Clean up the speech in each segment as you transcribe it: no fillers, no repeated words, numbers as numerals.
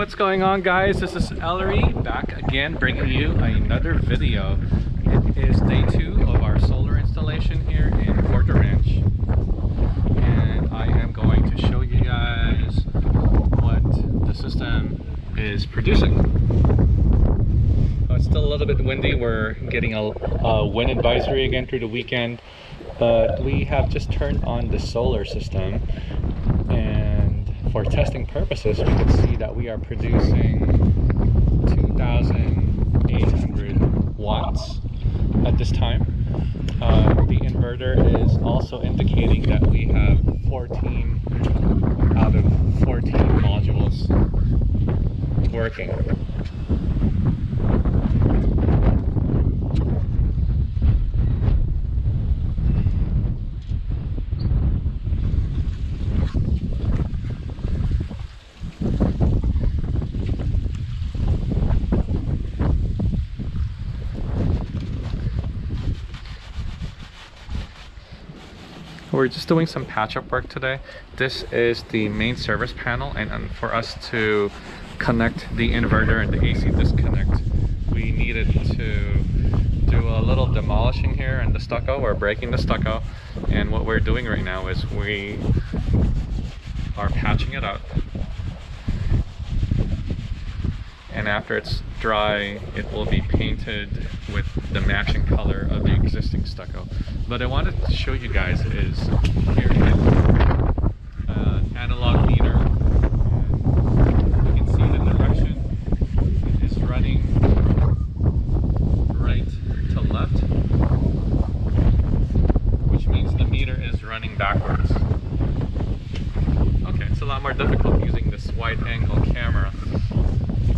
what's going on, guys? This is Elery back again, bringing you another video. It is day 2 of our solar installation here in Porter Ranch, and I am going to show you guys what the system is producing. It's still a little bit windy. We're getting a wind advisory again through the weekend, but we have just turned on the solar system, and for testing purposes, we can see that we are producing 2,800 watts at this time. The inverter is also indicating that we have 14 out of 14 modules working. We're just doing some patch-up work today. This is the main service panel, and for us to connect the inverter and the AC disconnect, we needed to do a little demolishing here in the stucco. We're breaking the stucco, and what we're doing right now is we are patching it up. And after it's dry, it will be painted with the matching color of the existing stucco. But I wanted to show you guys is here is an analog meter. And you can see the direction. It is running right to left, which means the meter is running backwards. Okay, it's a lot more difficult using this wide angle camera.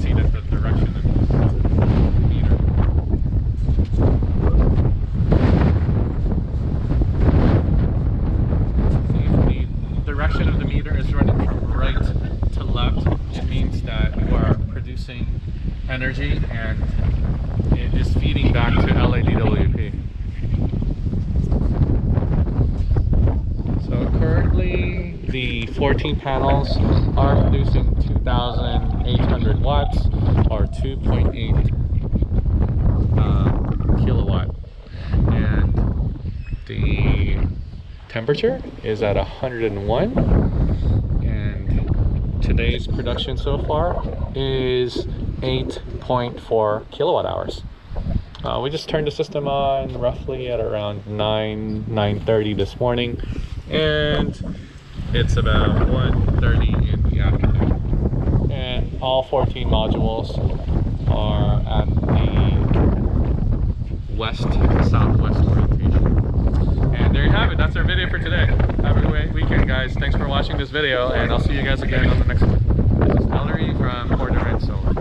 See that the direction of the meter. See, if the direction of the meter is running from right to left, it means that you are producing energy and it is feeding back to LADWP. So currently the 14 panels are producing 2,800 watts or 2.8 kilowatt, and the temperature is at 101, and today's production so far is 8.4 kilowatt hours. We just turned the system on roughly at around 9:30 this morning, and it's about 1:30 in the afternoon. And all 14 modules are at the west-southwest orientation. And there you have it. That's our video for today. Have a great weekend, guys. Thanks for watching this video, and I'll see you guys again on the next one. This is Elery from Porter Ranch Solar.